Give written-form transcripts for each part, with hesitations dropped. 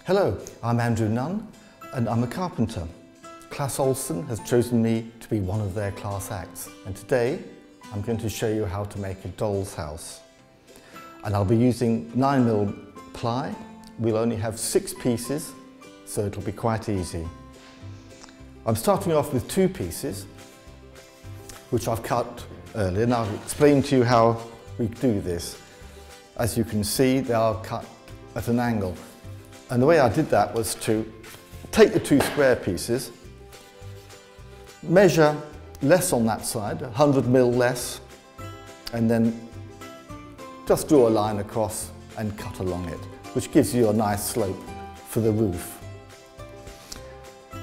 Hello, I'm Andrew Nunn and I'm a carpenter. Clas Ohlson has chosen me to be one of their Clas Acts, and today I'm going to show you how to make a doll's house. And I'll be using 9mm ply. We'll only have 6 pieces, so it'll be quite easy. I'm starting off with 2 pieces, which I've cut earlier, and I'll explain to you how we do this. As you can see, they are cut at an angle. And the way I did that was to take the 2 square pieces, measure less on that side, 100mm less, and then just draw a line across and cut along it, which gives you a nice slope for the roof.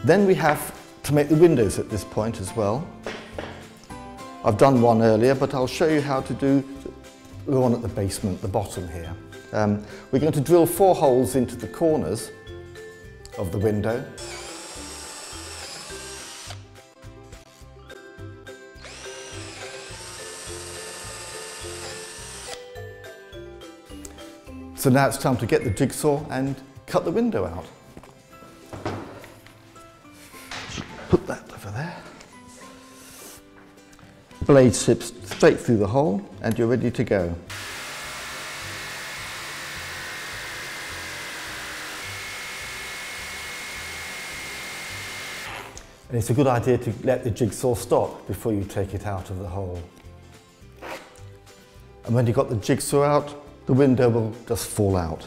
Then we have to make the windows at this point as well. I've done one earlier, but I'll show you how to do the one at the basement, the bottom here. We're going to drill 4 holes into the corners of the window. So now it's time to get the jigsaw and cut the window out. Put that over there. Blade slips straight through the hole and you're ready to go. And it's a good idea to let the jigsaw stop before you take it out of the hole. And when you've got the jigsaw out, the window will just fall out.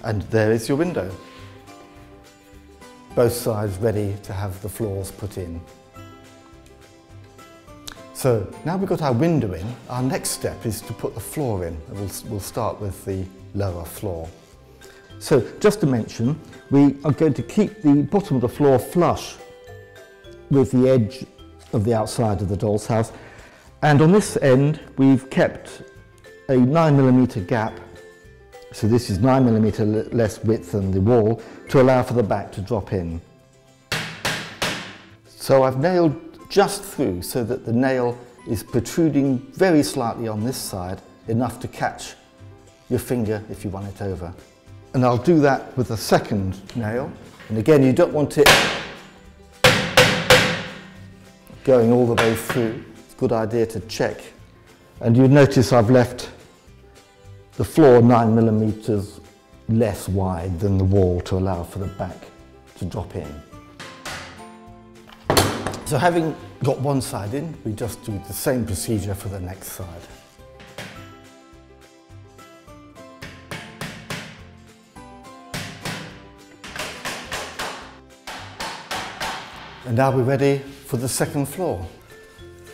And there is your window. Both sides ready to have the floors put in. So now we've got our window in, our next step is to put the floor in. We'll start with the lower floor. So just to mention, we are going to keep the bottom of the floor flush with the edge of the outside of the doll's house. And on this end, we've kept a 9mm gap. So this is 9mm less width than the wall to allow for the back to drop in. So I've nailed just through so that the nail is protruding very slightly on this side, enough to catch your finger if you run it over. And I'll do that with a second nail. And again, you don't want it going all the way through. It's a good idea to check. And you'll notice I've left the floor 9mm less wide than the wall to allow for the back to drop in. So having got one side in, we just do the same procedure for the next side. And now we're ready for the second floor.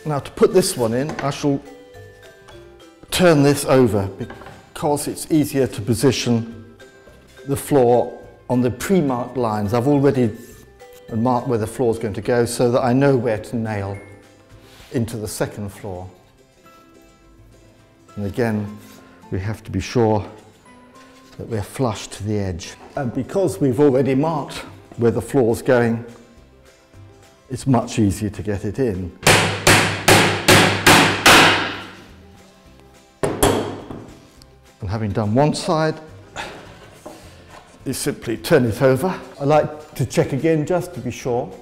Now to put this one in, I shall turn this over because it's easier to position the floor on the pre-marked lines. I've already marked where the floor is going to go so that I know where to nail into the second floor. And again, we have to be sure that we're flush to the edge. And because we've already marked where the floor is going, it's much easier to get it in. And having done one side, you simply turn it over. I like to check again just to be sure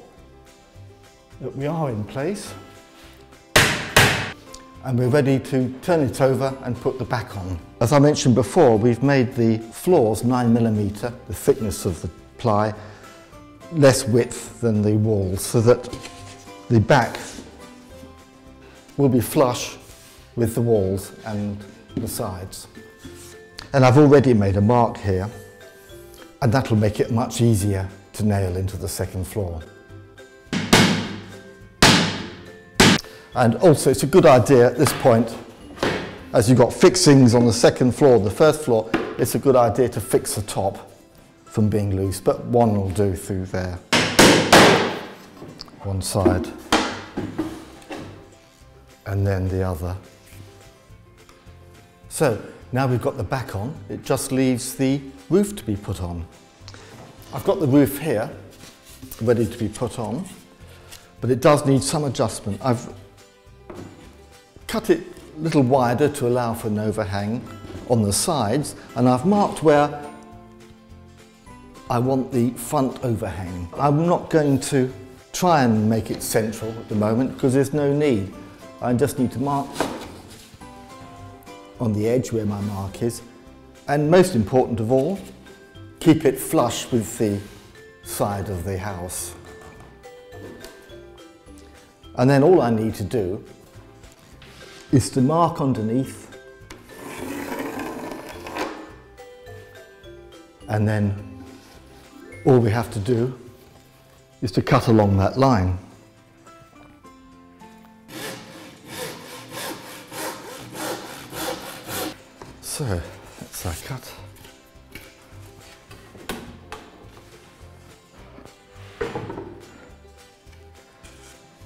that we are in place. And we're ready to turn it over and put the back on. As I mentioned before, we've made the floors 9mm, the thickness of the ply, less width than the walls, so that the back will be flush with the walls and the sides. And I've already made a mark here, and that will make it much easier to nail into the second floor. And also it's a good idea at this point, as you've got fixings on the second floor, the first floor, it's a good idea to fix the top from being loose, but one will do through there. One side, and then the other. So now we've got the back on, it just leaves the roof to be put on. I've got the roof here, ready to be put on, but it does need some adjustment. I've cut it a little wider to allow for an overhang, on the sides, and I've marked where I want the front overhang. I'm not going to try and make it central at the moment because there's no need. I just need to mark on the edge where my mark is, and most important of all, keep it flush with the side of the house. And then all I need to do is to mark underneath, and then all we have to do is to cut along that line. So that's our cut.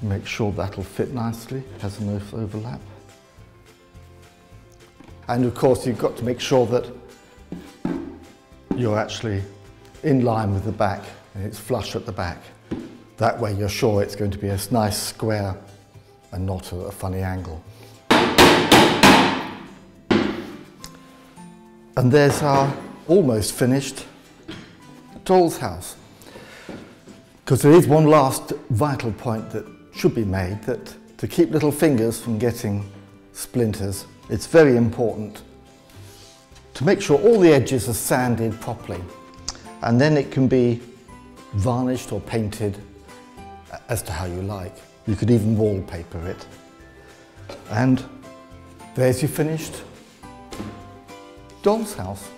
Make sure that'll fit nicely, has enough overlap. And of course you've got to make sure that you're actually in line with the back and it's flush at the back. That way you're sure it's going to be a nice square and not a funny angle. And there's our almost finished doll's house. Because there is one last vital point that should be made, that to keep little fingers from getting splinters, it's very important to make sure all the edges are sanded properly. And then it can be varnished or painted as to how you like. You could even wallpaper it. And there's your finished doll's house.